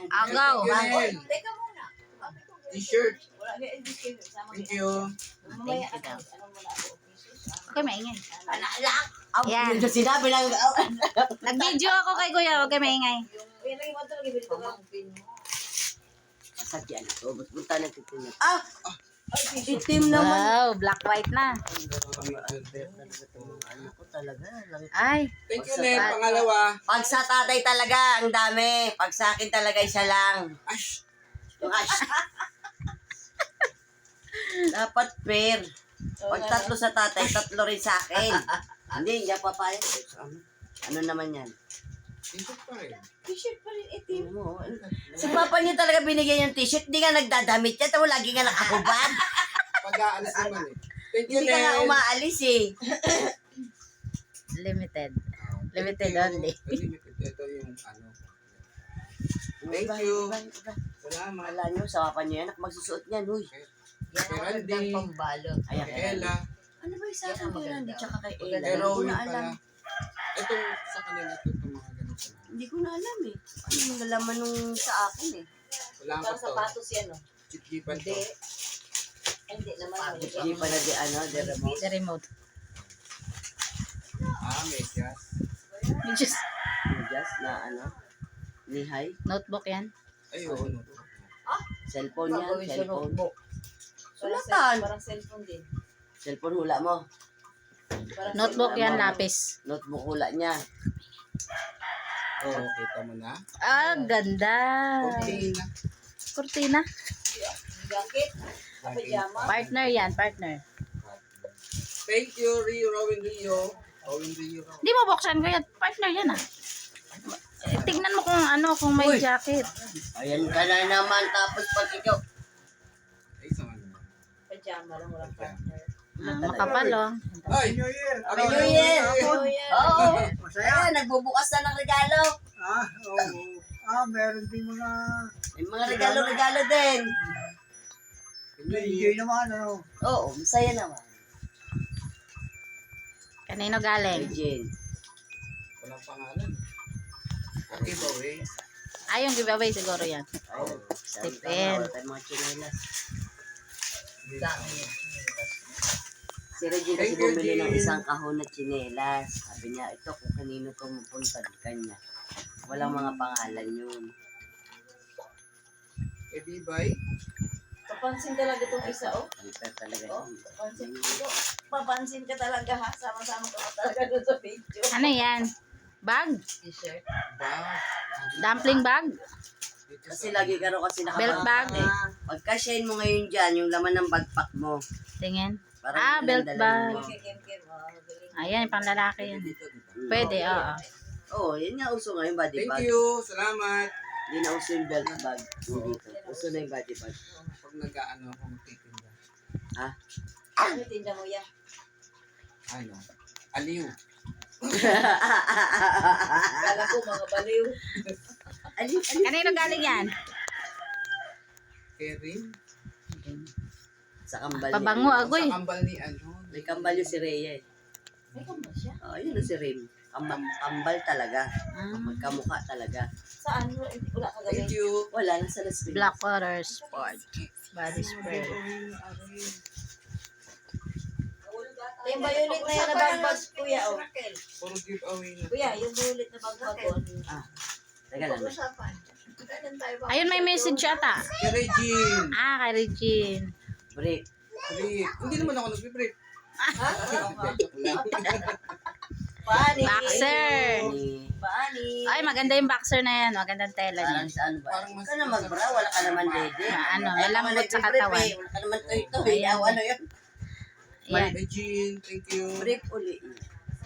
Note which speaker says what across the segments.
Speaker 1: Agaw.
Speaker 2: Teka muna.
Speaker 3: T-shirt.
Speaker 2: Wala na yung t-shirt.
Speaker 3: Thank you.
Speaker 2: Mamaya ako. Ano muna ako?
Speaker 1: Okay, maingay.
Speaker 2: Anak.
Speaker 1: Yan.
Speaker 4: Yung sinabi lang.
Speaker 1: Nag-video ako kay Kuya. Huwag kayo maingay.
Speaker 2: Yung lagi mo ito. Lagi mo ito.
Speaker 4: Sadya na to. Mas punta na titim. Itim naman.
Speaker 1: Wow, black white na.
Speaker 4: Ano ko talaga.
Speaker 1: Ay,
Speaker 3: Thank you, Nen. Pangalawa.
Speaker 4: Pag sa tatay talaga, ang dami. Pag sa akin talaga, isa lang.
Speaker 3: Ash.
Speaker 4: Yung ash. Dapat fair. Pag tatlo sa tatay, tatlo rin sa akin. Hindi papayag. Ano naman yan?
Speaker 3: T-shirt pa rin.
Speaker 2: T-shirt pa rin itim.
Speaker 4: Si Papa niya talaga binigyan yung t-shirt. Hindi nga nagdadamit yan. Tawa lagi nga nakahubad.
Speaker 3: Pag-aalis naman eh. Thank you,
Speaker 4: Hindi ka nga
Speaker 3: Nen.
Speaker 4: umaalis eh.
Speaker 1: limited. Limited only.
Speaker 3: Limited. Ito yung ano. Thank you. Salamat.
Speaker 4: Wala nyo, sa Papa niyo yan. Magsusuot niyan, huy.
Speaker 2: Yan ang magandang pambalot.
Speaker 4: Ayan,
Speaker 3: Kay Ella.
Speaker 4: Ano ba yung sa akin ko yan? Hindi tsaka kay Ella.
Speaker 3: Kay
Speaker 4: Hindi ko
Speaker 3: Rowin
Speaker 4: na
Speaker 3: pala.
Speaker 4: alam.
Speaker 3: Ito sa kanila ito itong mga ganito.
Speaker 4: Hindi ko na alam eh. Ano yung nalaman nung sa akin eh.
Speaker 3: Wala ka
Speaker 2: Parang
Speaker 3: to.
Speaker 2: sapatos yan, no?
Speaker 3: Chitgipan to.
Speaker 2: Hindi. Hindi naman.
Speaker 4: Hindi pa na di ano, the remote.
Speaker 1: The remote.
Speaker 3: Medyas.
Speaker 1: Which is
Speaker 4: Just na ano, nihay.
Speaker 1: notebook yan.
Speaker 3: Ayun.
Speaker 4: Cellphone yan,
Speaker 2: Gagawin sa
Speaker 4: cellphone.
Speaker 2: notebook.
Speaker 4: Sulatan.
Speaker 2: Parang cellphone din.
Speaker 4: Cellphone hula mo.
Speaker 2: Parang
Speaker 1: Notebook
Speaker 2: cellphone.
Speaker 1: yan, lapis.
Speaker 4: Notebook hula niya.
Speaker 3: Oo, kita mo na.
Speaker 1: Ah, ganda.
Speaker 3: Cortina.
Speaker 1: Cortina.
Speaker 2: Jacket. Pajama.
Speaker 1: Partner yan, partner.
Speaker 3: Thank you, Rio, Rowin Rio. Rowin Rio.
Speaker 1: Di mo buksan ko yan. Partner yan ah. Tignan mo kung ano, kung may
Speaker 4: Uy.
Speaker 1: jacket.
Speaker 4: Ayan ka na naman, tapos pag ikaw,
Speaker 3: Ay, sa ano.
Speaker 2: Pajama lang, walang partner.
Speaker 1: Makapal oh.
Speaker 3: Ay!
Speaker 4: Happy New Year!
Speaker 2: Oh, yeah.
Speaker 4: Oo! Masaya! Nagbubukas na ng regalo.
Speaker 5: Oo. Meron din mga
Speaker 4: May mga regalo-regalo din.
Speaker 5: enjoy naman, ano.
Speaker 4: Oo, masaya naman.
Speaker 1: Kanino galing?
Speaker 4: Eugene.
Speaker 3: Walang pangalan. Okay ba, wey?
Speaker 1: Ay, yung giveaway siguro yan.
Speaker 4: Ayun.
Speaker 1: Stephen.
Speaker 4: Wala tayong mga chinelas.
Speaker 2: Dami yan.
Speaker 4: Si Regine kasi
Speaker 3: Thank you,
Speaker 4: bumili ng
Speaker 3: Jean.
Speaker 4: isang kahon na chinelas. Sabi niya, ito kung kanino itong mapunta kanya. Walang mga pangalan yun.
Speaker 3: Eh, Bibay.
Speaker 2: Papansin talaga itong isa, oh.
Speaker 4: Alper talaga
Speaker 2: Oh,
Speaker 4: yun.
Speaker 2: papansin ko. Papansin ka talaga, ha? Sama-sama ka pa talaga doon sa video.
Speaker 1: Ano yan? Bag?
Speaker 2: T-shirt.
Speaker 3: Ba?
Speaker 1: Dumpling bag?
Speaker 3: Dito
Speaker 4: Kasi
Speaker 3: sa-
Speaker 4: lagi ka rin kasi
Speaker 1: Belt bag?
Speaker 4: eh. Pagka-shine mo ngayon dyan, yung laman ng backpack mo.
Speaker 1: Tingin.
Speaker 4: Parang
Speaker 1: Belt
Speaker 4: ilang
Speaker 1: bag.
Speaker 4: dala mo.
Speaker 2: Kim-kim, oh. Galing.
Speaker 1: Ayan, pang lalaki yan.
Speaker 3: Dito, dito.
Speaker 1: Pwede, oo.
Speaker 4: Oo, yun nga uso ngayon, body
Speaker 3: Thank
Speaker 4: bag.
Speaker 3: you. Salamat.
Speaker 4: Hindi na uso yung belt bag. Dito. Uso na yung body bag.
Speaker 3: Pag nag-ano ako magtitinda.
Speaker 4: Ha?
Speaker 2: Ano tinda mo yan?
Speaker 3: Ano? Aliw.
Speaker 2: Kala ko mga baliw.
Speaker 4: Alin?
Speaker 1: Kanino galing yan?
Speaker 3: Kerin.
Speaker 4: Sa kambal
Speaker 1: Pabango,
Speaker 4: niya.
Speaker 1: agoy.
Speaker 3: Sa kambal ni ano.
Speaker 4: May kambal yung si Rhea eh.
Speaker 2: May kamba siya.
Speaker 4: Oo, yun yung si Rim. Kambal talaga.
Speaker 1: Ah,
Speaker 4: Magkamukha talaga.
Speaker 2: Saan? Wala ka
Speaker 3: Thank
Speaker 2: galing.
Speaker 3: you.
Speaker 4: Wala, nasa Las Vegas.
Speaker 1: Blackwater Sport. Body spray.
Speaker 2: Yung violet na yan na bagbag, kuya, oh.
Speaker 3: Puro giveaway na.
Speaker 2: Kuya, yung violet na bagbag, oh.
Speaker 4: Teka lang.
Speaker 1: Ayun, may message ata.
Speaker 3: Kay Regine.
Speaker 1: Ah, kay Regine.
Speaker 4: Break.
Speaker 3: Break. Hindi naman ako nag-break.
Speaker 2: Ha?
Speaker 3: Joke lang.
Speaker 2: Paani.
Speaker 1: Boxer.
Speaker 4: Ni...
Speaker 2: Paani.
Speaker 1: Ay, maganda yung boxer na yan. Magandang tela niya.
Speaker 4: Parang sa ano ba?
Speaker 3: Parang
Speaker 4: Huwag
Speaker 3: mas-
Speaker 4: ka na magbra, wala ka naman dede.
Speaker 1: Ano,
Speaker 4: Ay,
Speaker 1: malambot
Speaker 4: naman
Speaker 1: sa
Speaker 4: nagbe-brief
Speaker 1: katawan.
Speaker 4: eh. Wala ka naman to.
Speaker 1: Ayan.
Speaker 4: Ano yun?
Speaker 1: Yan.
Speaker 3: Regine, thank you.
Speaker 4: Brief uli.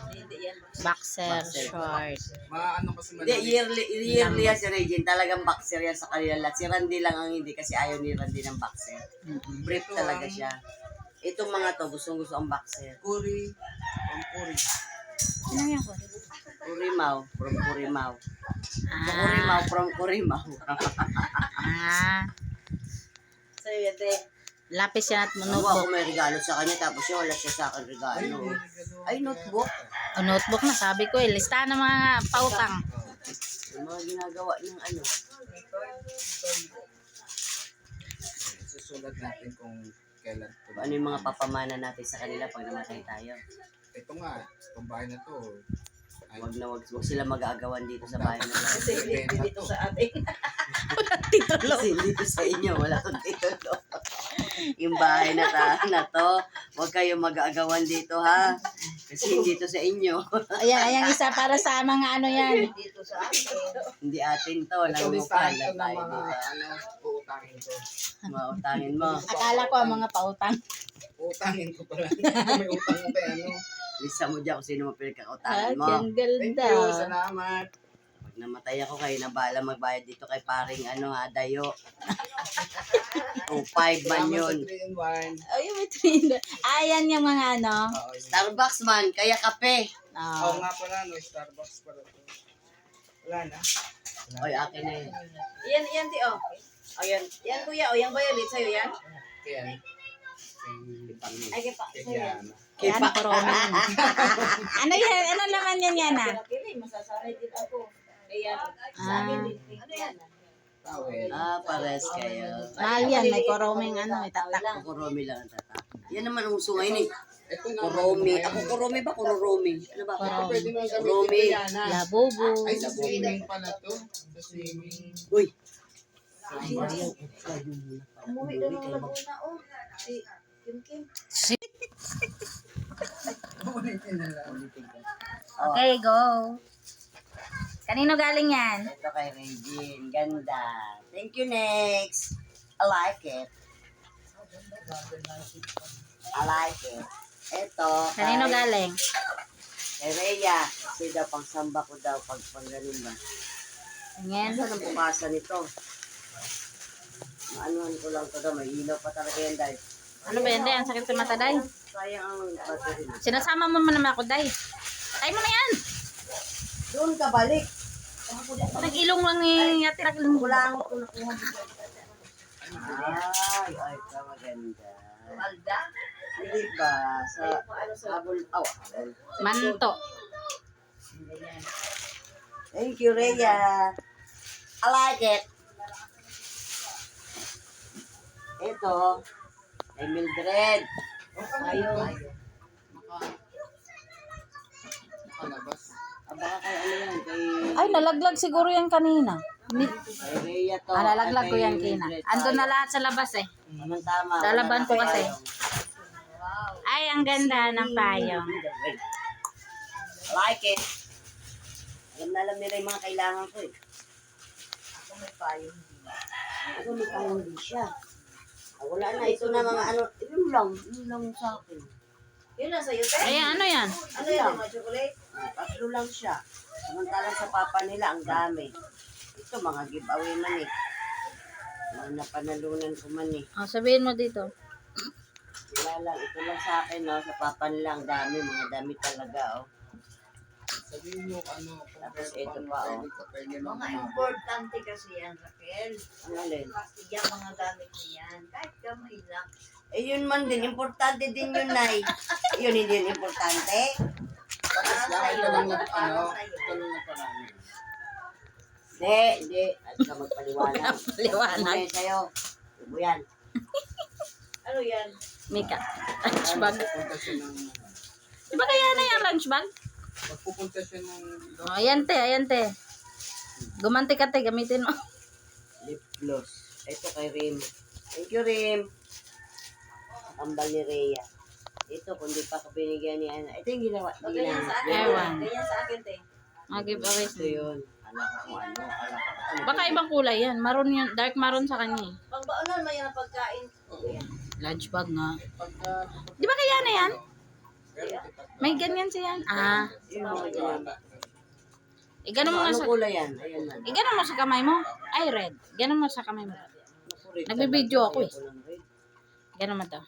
Speaker 2: Hindi yan.
Speaker 1: Boxer short.
Speaker 3: Maano kasi
Speaker 4: Hindi, yearly yan si Regine. Talagang boxer yan sa kanila lahat. Si Randy lang ang hindi kasi ayaw ni Randy ng boxer. Brief talaga siya. Itong mga to, gustong-gusto ang boxer.
Speaker 3: Kuri. Ang Kuri.
Speaker 1: Sino yan ko?
Speaker 4: Kurimaw, from Kurimaw.
Speaker 1: Ah,
Speaker 4: Kurimaw, from Kurimaw.
Speaker 1: ah.
Speaker 2: Sa'yo yan, te.
Speaker 1: Lapis yan at
Speaker 4: Ako
Speaker 1: notebook.
Speaker 4: may regalo sa kanya, tapos siya wala siya sa akin regalo. Ay, notebook.
Speaker 1: O, notebook na, sabi ko eh. Listahan ng mga pautang.
Speaker 4: Yung mga ginagawa ng ano.
Speaker 3: Susulat natin kung kailan ito.
Speaker 4: Ano yung mga papamana natin sa kanila pag namatay tayo?
Speaker 3: Ito nga, itong bahay na to. Ay,
Speaker 4: Wag sila mag-aagawan dito sa bahay na to.
Speaker 2: Kasi hindi dito sa atin.
Speaker 4: Kasi dito sa inyo, wala kang titulo. Yung bahay na to, huwag kayong mag-aagawan dito ha. Kasi dito sa inyo.
Speaker 1: Ayan, isa para sa mga ano yan.
Speaker 2: Dito sa atin.
Speaker 4: Hindi atin to,
Speaker 3: ito
Speaker 4: lang
Speaker 3: listahan
Speaker 4: lang
Speaker 3: ko ng
Speaker 4: tayo
Speaker 3: mga
Speaker 4: dito.
Speaker 3: uutangin ko.
Speaker 4: Mautangin mo.
Speaker 1: Akala ko ang mga pautang.
Speaker 3: Uutangin ko pala. Kung may utang mo kay ano.
Speaker 4: Lisa mo dyan kung sino mo pinagkakautangin mo.
Speaker 1: Ang
Speaker 3: Thank
Speaker 1: ganda.
Speaker 3: you, salamat.
Speaker 4: Pag namatay ako, kayo na bahala magbayad dito kay paring Dayo. 2.5 man
Speaker 3: Salamat
Speaker 4: yun.
Speaker 3: sa 3 in 1.
Speaker 1: Oh, yung vitrine. Ayan yung mga ano.
Speaker 3: Oo, yun.
Speaker 4: Starbucks man, kaya kape.
Speaker 3: Oo nga pala, no, Starbucks pala to. Wala na.
Speaker 4: Oy, akin na yun.
Speaker 2: Yan, ti, oh. O, yan. Yan, kuya. O, yan, violet. Sa'yo yan?
Speaker 3: Kaya,
Speaker 2: Ay, kaya pa. Sa'yo yan.
Speaker 1: Yan, koroming. Ano yan? Ano naman yan yan ah?
Speaker 2: Kaya, masasanay din ako. Kaya, sa
Speaker 1: Ah.
Speaker 2: akin din. Ano yan?
Speaker 3: tawel.
Speaker 4: Pares kayo.
Speaker 1: Mahal yan, may koroming ano, may tatak.
Speaker 4: Ako Kuromi lang ang tatak. Yan naman ang uso ngayon eh.
Speaker 3: Ito nga.
Speaker 4: Kuromi. Ako Kuromi ba? Kuroromi. Ano ba?
Speaker 3: Ito pwede mo gamitin
Speaker 4: Kuromi.
Speaker 3: ito yan, ha?
Speaker 1: Labubu.
Speaker 3: Ay, sa swimming pala to. Sa swimming.
Speaker 4: Uy.
Speaker 2: Umuwi doon ng Laguna, oh. Si Kim.
Speaker 1: Okay, go. Kanino galing yan?
Speaker 4: Ito kay Regine. Ganda. Thank you, next. I like it. I like it. Ito.
Speaker 1: Kanino galing?
Speaker 4: Kay Rhea. Kasi daw, pang samba ko daw. Pag ganun ba.
Speaker 1: Tingin.
Speaker 4: Saan ang bukasan nito? Maanuhan ko lang ito daw. May ilaw pa talaga yan, Day.
Speaker 1: Ano ba yan, Day? Ang sakit sa mata, Day.
Speaker 4: Sayang ang battery.
Speaker 1: Sinasama mo naman ako, Day. Tay mo na yan.
Speaker 4: Doon ka balik.
Speaker 1: Nag-ilong lang ni Ate Raquel.
Speaker 4: Wala ko nakuha. Ay, ka maganda.
Speaker 2: Alda.
Speaker 4: Hindi ba? Sa abol.
Speaker 1: Manto.
Speaker 4: Thank you, Rhea. I like it. Ito. Kay Mildred.
Speaker 3: Ayun. Nakalabas.
Speaker 4: Baka kay ano yan? Kay
Speaker 1: Ay, nalaglag siguro yan kanina.
Speaker 4: Rhea to.
Speaker 1: Nalaglag ko
Speaker 4: Kay
Speaker 1: yan kina.
Speaker 4: Mildred
Speaker 1: Andun na
Speaker 4: tayo.
Speaker 1: lahat sa labas eh.
Speaker 4: Tama.
Speaker 1: Lalaban ko
Speaker 4: Wala na
Speaker 1: kasi.
Speaker 4: tayo.
Speaker 1: Ay, ang ganda ng payong.
Speaker 4: I like it. Alam nila yung mga kailangan ko eh.
Speaker 2: Ako may payong.
Speaker 4: Ako may kailangan din siya. Wala na. Ito na mga ano. Yun lang sa akin.
Speaker 2: Yun lang sa'yo, te.
Speaker 1: Ay, ano yan?
Speaker 2: Ano yan, mga chocolate?
Speaker 4: Tatlo lang siya. Samantalang sa papa nila, ang dami. Ito, mga giveaway man eh. Mga napanalunan ko man eh.
Speaker 1: Oh, sabihin mo dito.
Speaker 4: Wala lang. Ito lang sa akin, no. Sa papa nila, ang dami. Mga dami talaga, oh.
Speaker 3: Sabihin mo ano.
Speaker 4: Tapos ito pa, oh.
Speaker 2: Mga importante kasi yan, Raquel.
Speaker 4: Ang alin?
Speaker 2: Plastic yan, mga gamit niyan. Kahit gamay lang.
Speaker 4: Eh, yun man din. Importante din yun, Nay. Yun, hindi yun importante.
Speaker 3: Tapos lang, ito lang na ano. Ito lang na parami.
Speaker 4: Hindi. At ka magpaliwanag.
Speaker 1: Paliwanag.
Speaker 4: Ano yan sa'yo? Ibo yan.
Speaker 2: Ano yan?
Speaker 1: Mika. Lunch bag.
Speaker 3: Pagpupunta siya ng...
Speaker 1: Di ba kaya na yung lunch bag?
Speaker 3: Pagpupunta siya ng...
Speaker 1: Oh, ayan te, ayan te. Gumanti ka te, gamitin mo.
Speaker 4: Lip gloss. Ito kay Rim. Thank you, Rim. Tambal ni Rhea. Ito, kung di pa ako binigyan ni Ana. Ito yung ginawa.
Speaker 2: O, ganyan sa akin.
Speaker 1: Ewan.
Speaker 2: Ganyan sa akin, te.
Speaker 1: Mga giveaways.
Speaker 4: Ito yun. Alam ko kung ano. Alam ko kung ano.
Speaker 1: Baka ibang kulay yan. Maroon yun. Dark maroon sa kanya eh.
Speaker 2: Pag baonan mo yan ang pagkain.
Speaker 1: Lunch bag nga.
Speaker 3: Pagka...
Speaker 1: Di ba kaya na yan?
Speaker 3: Pero kita.
Speaker 1: May ganyan siya yan. Ah.
Speaker 4: Yun mga ganyan.
Speaker 1: Ganun mo nga sa...
Speaker 4: Anong kulay yan? Ayan man.
Speaker 1: Ganun mo sa kamay mo. Ay, red. Ganun mo sa kamay mo. Nagbibideo ako eh. Ganun mo to.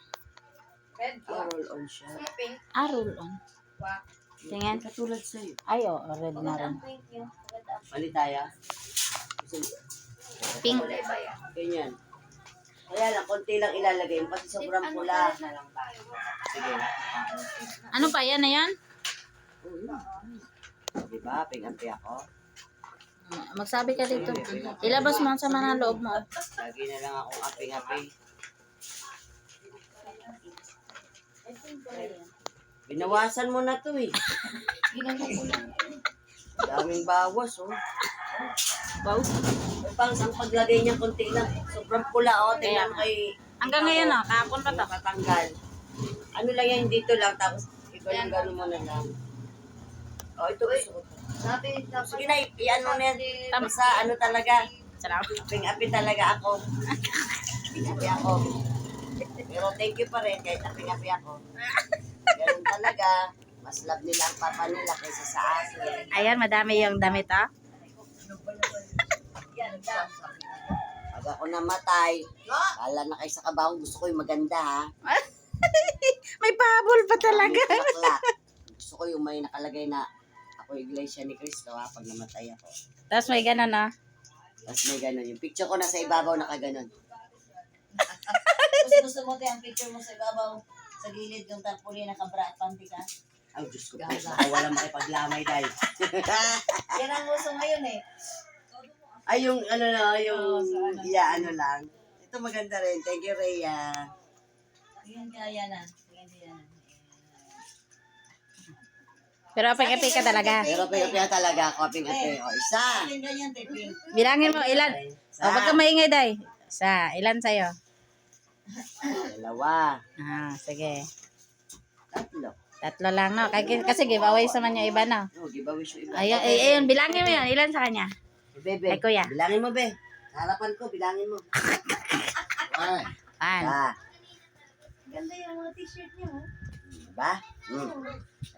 Speaker 2: Red, black.
Speaker 4: Roll on siya.
Speaker 2: Pink,
Speaker 1: Roll on.
Speaker 2: black.
Speaker 1: Tingin.
Speaker 4: Katulad sa'yo.
Speaker 1: Ay, oh, red na rin.
Speaker 2: Thank you.
Speaker 4: Mali tayo.
Speaker 1: Pink.
Speaker 4: Ganyan. Kaya lang, konti lang ilalagay mo kasi sobrang pula. Sige.
Speaker 1: Ano pa yan na yan?
Speaker 4: Diba? Pingampi ako.
Speaker 1: Magsabi ka dito. Ilabas mo ang sama ng loob mo.
Speaker 4: Lagi na lang akong api-api. Binawasan mo na to eh. Daming bawas oh.
Speaker 1: Wow.
Speaker 4: Pang ang paglagay niya konti lang. Sobrang pula oh. Tingnan mo kay...
Speaker 1: Hanggang ngayon kahapon pa to.
Speaker 4: Patanggal. Ano lang yan dito lang. Tapos ikaw yung gano'n mo na lang. Oh, ito gusto ko. Sige na, iyan mo na yan. Sa ano talaga.
Speaker 1: Sarap.
Speaker 4: Aping-api talaga ako. Aping-api ako. Pero thank you pa rin kahit aping-api ako. Ganun talaga. Mas love nila ang papa nila kaysa sa akin.
Speaker 1: Ayan, madami yung damit
Speaker 4: Pag ako namatay, kala na kayo sa kabahong gusto ko yung maganda ha.
Speaker 1: May pahabol pa talaga.
Speaker 4: Bakla. Gusto ko yung may nakalagay na ako yung Iglesia ni Cristo ha pag namatay ako.
Speaker 1: Tapos may ganun
Speaker 4: Tapos may ganun. Yung picture ko nasa ibabaw nakaganon.
Speaker 2: Gusto mo tayo ang picture mo sa ibabaw, sa gilid yung tarpaulin na kabra at panty ka.
Speaker 4: Ay, Diyos ko po. Ako walang makipaglamay dahil.
Speaker 2: Yan ang gusto ngayon eh.
Speaker 4: Ay, yung ano na, yung ano lang. Ito maganda rin. Thank you, Rhea.
Speaker 2: Yan kaya na. Yan.
Speaker 1: Pero aping-api ka talaga.
Speaker 4: Pero kaya talaga ako, aping-api. O, isa.
Speaker 2: Ganyan, taping.
Speaker 1: Bilangin mo, ilan? O, wag ka maingay, day. Ilan sa'yo?
Speaker 4: Dalawa.
Speaker 1: Sige.
Speaker 4: Tatlo.
Speaker 1: Tatlo lang, no? Kasi giveaway sa man yung iba, no?
Speaker 4: Oh, giveaway siya iba.
Speaker 1: Ayun, bilangin mo yan. Ilan sa kanya?
Speaker 4: Bebe,
Speaker 1: Ay, kuya.
Speaker 4: bilangin mo, be. Sa harapan ko, bilangin mo.
Speaker 1: An.
Speaker 2: Ganda yung mga t-shirt niyo.
Speaker 4: Diba?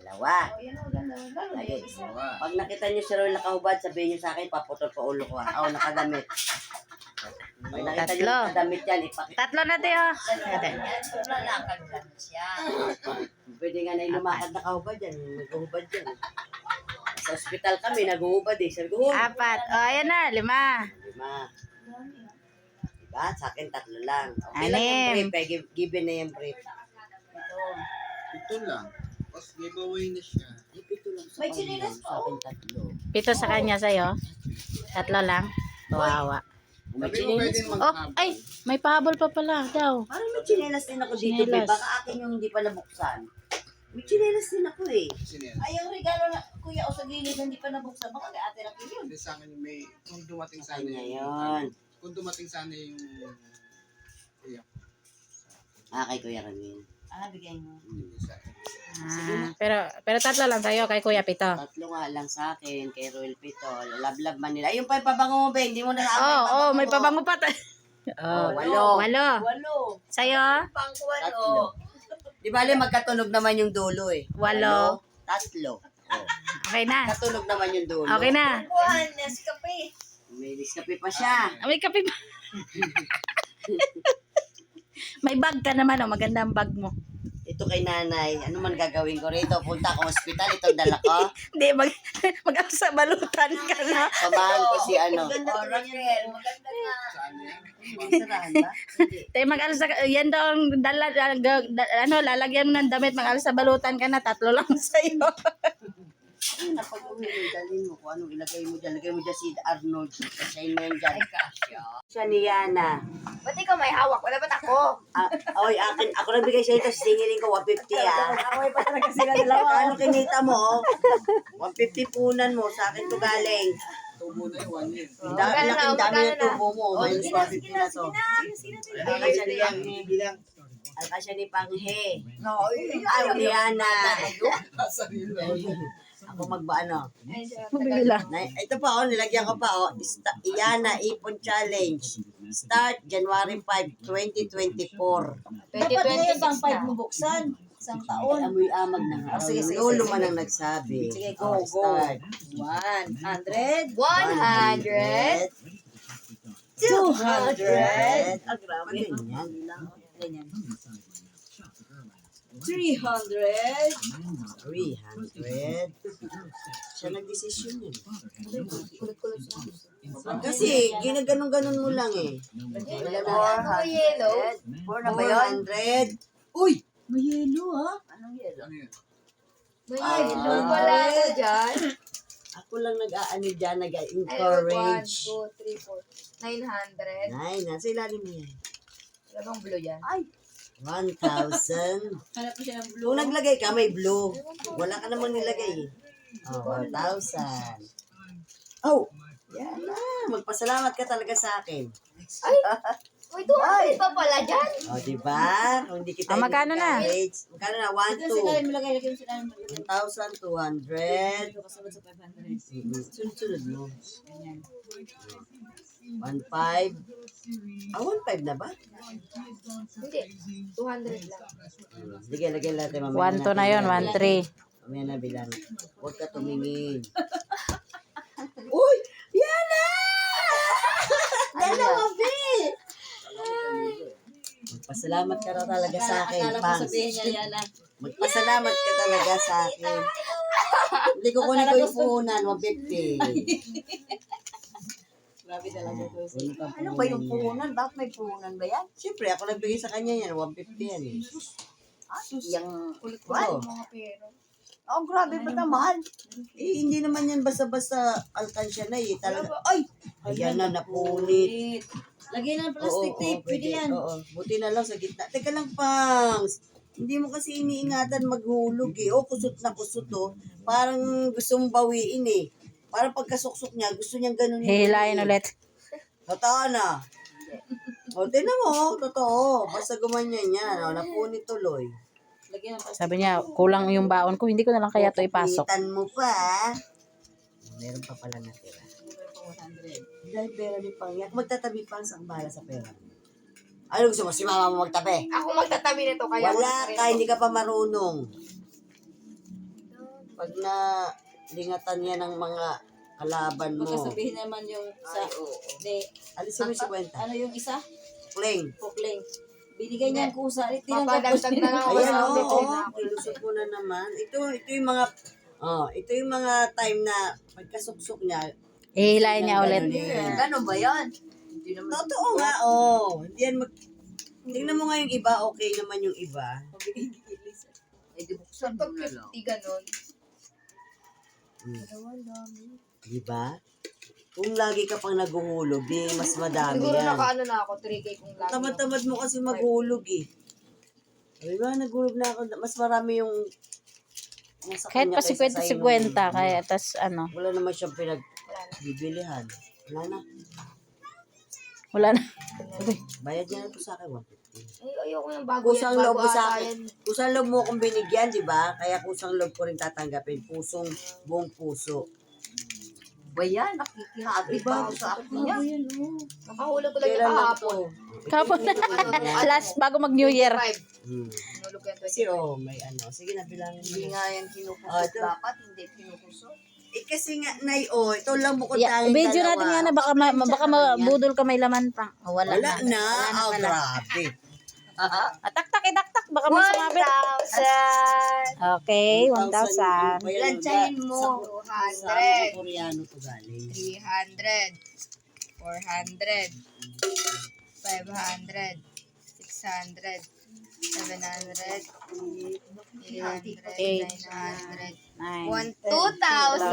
Speaker 4: Dalawa.
Speaker 2: Oh, yan o, ganda.
Speaker 4: Lagi. Pag nakita niyo si Roy nakahubad, sabihin niyo sa akin, paputol pa ulo ko ha. Ako nakadamit. Pag nakita niyo
Speaker 1: Tatlo.
Speaker 4: nakadamit yan, ipakita.
Speaker 1: Tatlo na, Teo.
Speaker 2: Lalakad lang siya.
Speaker 4: Pwede nga na lumakad nakahubad yan. Naghuhubad yan. Sa ospital kami, naghuhubad eh. Sabi ko,
Speaker 1: Apat. O, ayan na. 5.
Speaker 4: 5. Diba? Sa akin, 3 lang. Okay lang yung
Speaker 1: 6.
Speaker 4: brief. Eh. Given na yung brief.
Speaker 3: Ito lang. Tapos giveaway na siya.
Speaker 4: Ay, 7 lang sa
Speaker 2: May
Speaker 4: kanya.
Speaker 2: chinilas pa,
Speaker 4: Sa akin, 3.
Speaker 1: 7 sa kanya sa'yo. 3 lang. Kawawa.
Speaker 4: May
Speaker 3: Sabi mo
Speaker 4: chinelas.
Speaker 3: pwede
Speaker 1: Oh,
Speaker 3: maghabol.
Speaker 1: ay. May pahabol pa pala daw.
Speaker 4: Parang may chinelas din ako dito, be.
Speaker 1: Chinelas.
Speaker 4: Baka akin yung hindi pa nabuksan. May chinelas din ako eh.
Speaker 3: Sino yan?
Speaker 2: Ay, yung regalo na kuya o sa gilid hindi pa nabuksan. Baka kay ate Raquel yun.
Speaker 3: Hindi sa akin may kung dumating
Speaker 4: Sa
Speaker 3: sana
Speaker 4: kanya
Speaker 3: yung
Speaker 4: yun.
Speaker 3: kung dumating sana yung
Speaker 4: Kay Kuya Ramil.
Speaker 2: Bigay mo.
Speaker 3: hindi sa akin.
Speaker 1: Pero 3 lang sa'yo kay Kuya Pito.
Speaker 4: 3 nga lang sa akin, kay Royal Pitol. Love man nila. Yung pa yung pabango mo, be. Hindi mo na sa
Speaker 1: Oh, may pabango pa.
Speaker 4: Oh, 8.
Speaker 1: 8.
Speaker 2: 8.
Speaker 1: Sa'yo?
Speaker 2: Pangkuwalo.
Speaker 4: Di bale, magkatunog naman yung dulo eh.
Speaker 1: 8.
Speaker 4: 3.
Speaker 1: Okay na.
Speaker 4: Katunog naman yung dulo.
Speaker 1: Okay na.
Speaker 2: Kuhan, Nescafe.
Speaker 4: May Nescafe pa siya.
Speaker 1: May kape pa. May bag ka naman, maganda ang bag mo.
Speaker 4: Ito kay nanay. Ano man gagawin ko rito? Punta akong hospital. Itong dala ko.
Speaker 1: Hindi, mag-asa balutan ka na.
Speaker 4: Samahan ko si ano.
Speaker 2: Maganda to Raquel. Maganda nga.
Speaker 3: Saan yan?
Speaker 4: Sarahan ba? Hindi.
Speaker 1: Tayo mag-alsa, yan daw ang lalagyan mo ng damit, mag-alsa balutan ka na, 3 lang sa'yo.
Speaker 4: Pag uwi mo, dalhin mo kung anong ilagay mo dyan. Lagay mo dyan si Arnold. Kasi mo yan dyan. Siya ni Yana.
Speaker 2: Ba't ikaw may hawak? Wala ba't ako?
Speaker 4: Oy, ako nagbigay sa ito. Singilin ko 150 ah.
Speaker 2: Away pa talaga sila
Speaker 4: Ano kinita mo? 150 punan mo. Sa akin to galing.
Speaker 3: Tubo na yung 1 year.
Speaker 4: Laking dami yung tubo mo. Minus 150 na to. Alkasya ni Alkasya ni Panghe. Ay, ni Yana. Ako magbaano.
Speaker 1: Mabili lang.
Speaker 4: Ito pa nilagyan ko pa Yana Ipon Challenge. Start January 5, 2024.
Speaker 2: Dapat ngayon bang 5 mo buksan? Isang taon.
Speaker 4: Amoy amag na nga.
Speaker 2: Sige, sige,
Speaker 4: Lolo
Speaker 2: sige,
Speaker 4: man
Speaker 2: sige.
Speaker 4: ang nagsabi.
Speaker 2: Sige, go, go.
Speaker 4: Start.
Speaker 2: 100.
Speaker 4: 100.
Speaker 2: 200.
Speaker 4: Ah, grabe. Ganyan.
Speaker 2: Ganyan. 300.
Speaker 4: 300. Siya nagdesisyon yun. Kasi, ginaganon-ganon mo lang eh.
Speaker 2: Yellow.
Speaker 4: 4 na ba yun? 400. Uy!
Speaker 2: May yellow ha?
Speaker 3: Ano yan?
Speaker 2: May
Speaker 4: Ah.
Speaker 2: yellow pala ako dyan.
Speaker 4: Ako lang nag-aano dyan,
Speaker 2: Ay, 1,
Speaker 4: nag-encourage.
Speaker 2: 2, 3, 4. 900.
Speaker 4: Ay, nasa ilalim mo yan.
Speaker 2: Wala bang blue yan?
Speaker 4: Ay, 1,000.
Speaker 2: Hanap ko siya ng blue.
Speaker 4: Kung naglagay ka, may blue. Wala ka namang nilagay. Oh, 1,000. Oh, yan na. Magpasalamat ka talaga sa akin.
Speaker 2: Uy, 200 pa pala dyan.
Speaker 4: O, diba? Kung hindi kita
Speaker 1: magkano na?
Speaker 4: i-encourage. Magkano na? 1, 2.
Speaker 2: Lagay mo sila ng
Speaker 4: 1,200.
Speaker 2: Kasunod sa 500.
Speaker 4: Sunod-sunod mo. 1,500. Ah, 1,500 na ba?
Speaker 2: Hindi. 200 lang.
Speaker 4: Sige, lagay natin. Mamaya
Speaker 1: 1 to na yun, 1 3.
Speaker 4: Mamaya na bilang. Huwag ka tumingin. Uy! Yan na! Dalawa, B! Magpasalamat ka na talaga sa akin,
Speaker 2: Akala ko
Speaker 4: Pangs.
Speaker 2: sabihin niya yan na.
Speaker 4: Magpasalamat ka talaga sa akin. Hindi ko kunin ko yung puhunan, 150.
Speaker 2: Grabe talaga to.
Speaker 4: Ano ba yung puhunan? Bakit may puhunan ba yan? Siyempre, ako nagbigay sa kanya yan, 150 yan eh. Yung
Speaker 2: Kulit-kulit yung mga pero.
Speaker 4: oh, grabe ba naman? Eh, hindi naman yan basta-basta alkansya na eh. Talaga, ay! Ayan na, napunit.
Speaker 2: Lagyan ng plastic tape. Pwede yan.
Speaker 4: Oo, buti na lang sa gitna. Teka lang, Pangs. Hindi mo kasi iniingatan maghulog eh. O, kusot na kusot oh. Parang gusto mong bawiin eh. Parang pagkasuksok niya, gusto niyang ganun.
Speaker 1: Hihilain ulit.
Speaker 4: Totoo na. O, tinan mo, totoo. Basta gumanyan yan. O, napunit tuloy.
Speaker 2: Lagyan ng plastic.
Speaker 1: Sabi niya, kulang yung baon ko. Hindi ko na lang kaya to ipasok.
Speaker 4: Pagkitan mo pa. Meron pa pala natira.
Speaker 2: 100.
Speaker 4: Dahil pera ni Pangyak, magtatabi pang sa bala sa pera. Ano gusto mo? Si mama mo magtabi?
Speaker 2: Ako magtatabi nito kaya
Speaker 4: Wala ka, hindi ka pa marunong. Pag na lingatan yan ng mga kalaban mo.
Speaker 2: Magkasabihin naman yung sa de
Speaker 4: Alisin mo si kwenta.
Speaker 2: ano yung isa?
Speaker 4: Kling.
Speaker 2: Pukling. Binigay niya ang kusa.
Speaker 6: Papadagdag na lang ako
Speaker 4: Ayan,
Speaker 6: sa
Speaker 4: oo. Ilusot mo na naman. Ito yung mga, ito yung mga time na pagkasuksok niya.
Speaker 1: Hihilain niya ulit.
Speaker 2: Ganun ba yan?
Speaker 4: Totoo nga, Hindi yan tingnan mo nga yung iba, okay naman yung iba.
Speaker 2: Eh, di buksan
Speaker 6: Pag 50 ganun.
Speaker 4: Diba? Kung lagi ka pang naguhulog, di mas madami
Speaker 6: Siguro
Speaker 4: yan.
Speaker 6: nakaano na ako, 3K kung lagi.
Speaker 4: Tamad-tamad mo kasi maghulog eh. Diba, naghulog na ako. Mas marami yung nasa
Speaker 1: Kahit
Speaker 4: kanya
Speaker 1: pa
Speaker 4: kaysa sa iyo.
Speaker 1: 50-50, kaya tas ano,
Speaker 4: Wala naman siyang pinagbibilihan. Wala na.
Speaker 1: wala na.
Speaker 4: Bayad niya na to sa akin, 150.
Speaker 6: Ay, ayoko yung bago
Speaker 4: Kusang
Speaker 6: yan,
Speaker 4: loob
Speaker 6: bago
Speaker 4: mo sa
Speaker 6: ata
Speaker 4: akin.
Speaker 6: yan.
Speaker 4: Kusang loob mo akong binigyan, di ba? Kaya kusang loob ko rin tatanggapin. Pusong buong puso.
Speaker 2: Ba yan? Nakikihagi pa ako sa akin niya.
Speaker 6: Nakahulog ko lang yung
Speaker 4: Kailan lang
Speaker 6: kahapon.
Speaker 4: to?
Speaker 1: Kapon last bago mag New Year.
Speaker 6: 5.
Speaker 4: Hmm.
Speaker 6: Hinulog yan
Speaker 4: Kasi may ano. Sige na, bilangin mo.
Speaker 2: Hindi nga yan
Speaker 4: Ah,
Speaker 2: kinukusot
Speaker 4: ito.
Speaker 2: dapat. Hindi kinukusot.
Speaker 4: Eh kasi nga, Nay, ito lang bukod
Speaker 1: Yeah,
Speaker 4: tayong
Speaker 1: video
Speaker 4: dalawa.
Speaker 1: natin yan na baka mabudol ka may laman pa. Oh, wala,
Speaker 4: Wala na.
Speaker 1: Wala na pala.
Speaker 4: Grabe.
Speaker 1: Taktak, idaktak. Baka may sumabit.
Speaker 6: 1,000.
Speaker 1: Okay, 1,000.
Speaker 6: Lansyahin mo. 200.
Speaker 4: Koreano to galing.
Speaker 6: 300. 400. 500. 600. 700. 800. 900.
Speaker 1: 9.
Speaker 6: 2,000.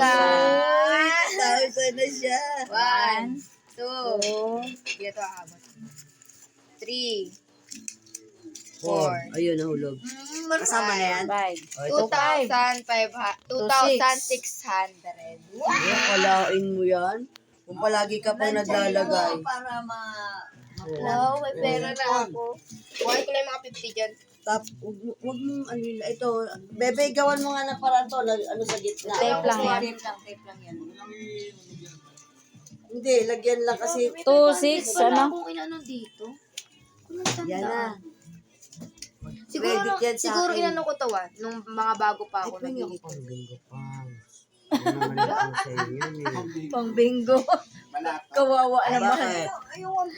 Speaker 4: 1,000 na siya.
Speaker 6: 1, 2. Dito aabot. 3, 4.
Speaker 4: Ayun, nahulog. Kasama na yan.
Speaker 1: 5.
Speaker 4: Oh, ito pa.
Speaker 6: 2,600.
Speaker 4: Ay, kalain mo yan. Kung palagi ka pang naglalagay.
Speaker 2: Para
Speaker 6: Wow, may pera na ako. Buhay ko lang yung mga 50 dyan.
Speaker 4: Huwag mong ano yun. Ito, bebe, gawan mo nga na parang to. Ano sa gitna.
Speaker 1: Tape lang yan.
Speaker 2: Tape lang yan.
Speaker 4: Hindi, lagyan lang kasi.
Speaker 1: 2, 6, ano?
Speaker 6: Kung inano dito.
Speaker 4: Yan na.
Speaker 6: Siguro,
Speaker 4: Credit yan sa
Speaker 6: siguro
Speaker 4: akin.
Speaker 6: inano ko to nung mga bago pa
Speaker 4: Ay,
Speaker 6: ako
Speaker 4: pwede ako
Speaker 6: nagiging.
Speaker 4: pang bingo pa. Ano naman ako sa inyo yan eh.
Speaker 2: Pang bingo. Kawawa naman.
Speaker 4: Bakit?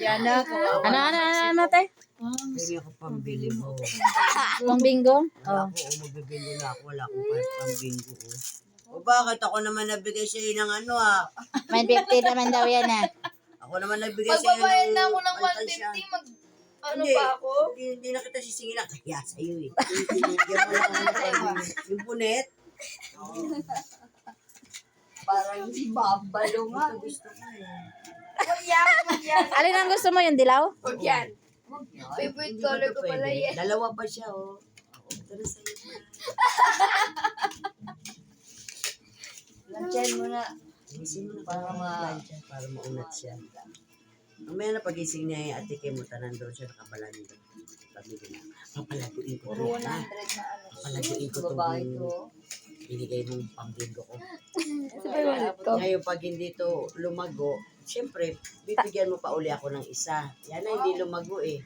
Speaker 2: Yan na.
Speaker 1: Ano, te?
Speaker 4: Pwede ako pang bingo.
Speaker 1: Pang bingo?
Speaker 4: Wala
Speaker 1: Oh.
Speaker 4: ko, magbibingo na ako. Wala akong pang bingo. O bakit ako naman nabigay sa iyo ng ano
Speaker 1: May 50 naman daw yan ah.
Speaker 4: Ako naman nagbigay sa iyo ng
Speaker 6: Magbabayad na ako ng
Speaker 4: alkansya.
Speaker 6: 150, ano
Speaker 4: Hindi.
Speaker 6: pa ako?
Speaker 4: Hindi na kita sisingilan. Kaya sa iyo eh. Bigyan mo lang ako ng yung punit.
Speaker 2: Parang si Babalo nga.
Speaker 4: Gusto ko eh.
Speaker 1: Alin ang gusto mo, yung dilaw?
Speaker 6: Huwag yan. Favorite color ko pala yan.
Speaker 4: Dalawa pa siya, oh. Ito na sa'yo.
Speaker 2: Lansyan mo na.
Speaker 4: Isin mo na para maunat siya. Mamaya na pagising niya yung ate Kim mo, tanan doon siya nakabalando. Sabi ko na, papalaguin ko
Speaker 2: Puro
Speaker 4: to,
Speaker 2: 100
Speaker 4: ha?
Speaker 2: na ano.
Speaker 4: Papalaguin ko
Speaker 2: Babae
Speaker 4: itong
Speaker 2: to.
Speaker 4: binigay mong pambigo ko.
Speaker 6: Ito ba yung wallet ko?
Speaker 4: Ngayon, pag hindi to lumago, siyempre, bibigyan mo pa uli ako ng isa. Yan na, hindi lumago eh.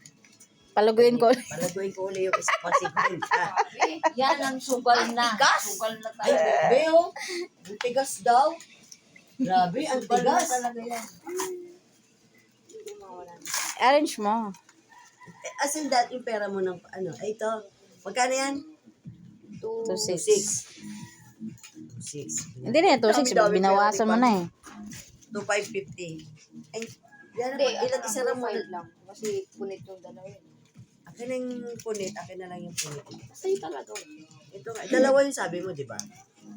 Speaker 1: Paluguin ko.
Speaker 4: Palaguin ko uli yung isa pa segunda.
Speaker 2: Yan ang sugal na. Sugal na
Speaker 4: Ay,
Speaker 2: talaga.
Speaker 4: bebe, oh. Ang tigas daw. Grabe, ang
Speaker 2: Sugal na
Speaker 4: tigas.
Speaker 2: talaga yan.
Speaker 1: Arrange mo.
Speaker 4: As in that, yung pera mo ng, ano, ay ito. Magkano yan?
Speaker 1: 2.6.
Speaker 4: 6.
Speaker 1: Hindi na yan, 2.6. Binawasan mo na eh.
Speaker 4: 2,550. Ay, yan
Speaker 6: Hindi,
Speaker 4: na, ilang isa lang mo.
Speaker 6: 5 lang. Kasi punit yung dalawa yun.
Speaker 4: Akin na yung punit, akin na lang yung punit.
Speaker 6: Sa'yo talaga.
Speaker 4: Ito, dalawa yung sabi mo, di ba?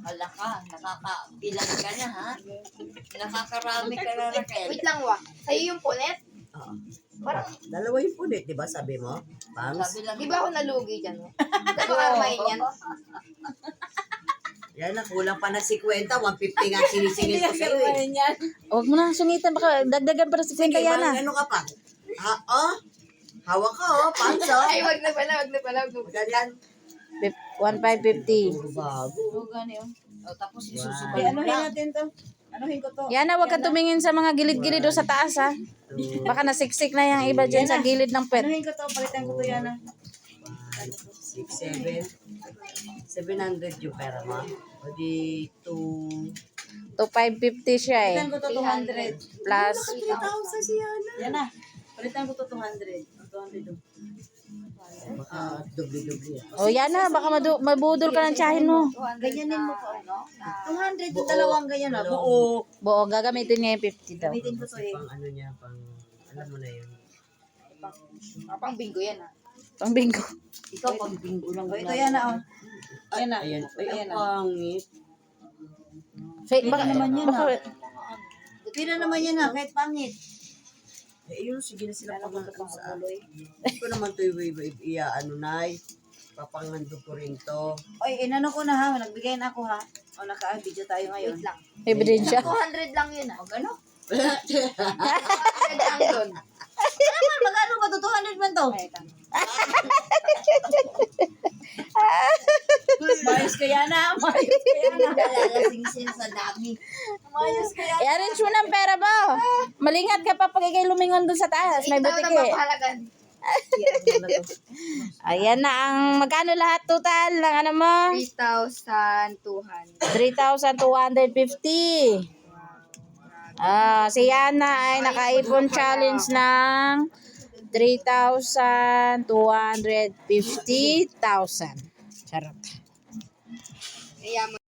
Speaker 2: Hala ka, nakakabilang ka na ha. Nakakarami ka na Raquel.
Speaker 6: Wait lang, wa. Sa'yo yung punit?
Speaker 4: Oo.
Speaker 6: Parang,
Speaker 4: Dalawa yung punit, di ba? Sabi mo? Pangs.
Speaker 2: Sabi lang,
Speaker 6: di ba ako nalugi dyan? Dalawa karmahin yan.
Speaker 4: Yan na, kulang pa na 50. 150 nga sinisingil ko sa'yo eh.
Speaker 1: Huwag mo na sungitan. Baka dagdagan pa na si Kwenta yan ah.
Speaker 4: Ano ka pa? Ha, oh? Hawak ka, oh. Pangs, oh.
Speaker 6: Ay, wag na pala, wag na pala.
Speaker 4: Ganyan.
Speaker 1: 1,550.
Speaker 4: Puro bago.
Speaker 2: oh, gani oh. O, tapos
Speaker 4: Wow.
Speaker 2: isusugal mo na.
Speaker 1: Yan na, huwag kang tumingin sa mga gilid-gilid o sa taas ha. Baka nasiksik na yung iba dyan sa gilid ng pet.
Speaker 4: 6, 7. 700 yung pera mo. O di 2.
Speaker 1: 2,550 siya eh.
Speaker 2: 300.
Speaker 1: Plus,
Speaker 4: 3,000 siya na.
Speaker 2: Yan na. Palitan ko to 200. 200 to.
Speaker 4: Baka doble-doble.
Speaker 1: o yan na, baka mabudol ka ng tsahin mo.
Speaker 2: Ganyanin mo pa, no? 200
Speaker 4: Buo.
Speaker 2: dalawang ganyan na. Buo.
Speaker 1: Buo, gagamitin niya yung 50 daw.
Speaker 2: Gamitin ko to eh.
Speaker 4: Pang ano niya, pang alam mo na yun.
Speaker 6: Pang bingo yan, ah.
Speaker 1: Pang bingo.
Speaker 2: Ikaw pang bingo lang.
Speaker 7: Ito yan na, oh. Ayan na.
Speaker 4: Ayan. Ay,
Speaker 7: Ayan
Speaker 4: ang
Speaker 7: na.
Speaker 4: pangit.
Speaker 1: Fake, baka,
Speaker 2: naman yan,
Speaker 1: baka,
Speaker 2: Pira naman yan na, kahit pangit.
Speaker 4: Eh, yun, sige na sila pang sa Hindi ko naman ito ano na, papangando ko rin to.
Speaker 2: Oy, inano ko na ha, nagbigay na ako ha. O, naka-video tayo ngayon.
Speaker 6: Wait lang.
Speaker 1: ebidensya.
Speaker 6: 200 lang yun, ah.
Speaker 2: O, gano?
Speaker 6: 200 lang doon.
Speaker 2: Magkano ba to? 200 man to?
Speaker 6: Ay, tama.
Speaker 2: Mayos kaya na, mayos kaya na. Lalasing sin sa dami. Mayos kaya na.
Speaker 1: I-arrange mo ng pera mo. Malingat ka pa pag ikay lumingon dun sa taas. May
Speaker 6: Ikaw na
Speaker 1: butiki.
Speaker 6: mapahalagan.
Speaker 1: Ayan na ang magkano lahat total ng ano mo?
Speaker 6: 3,200.
Speaker 1: 3,250. Si Yana ay naka-iPhone challenge ng 3,250,000. Charot.
Speaker 6: Kaya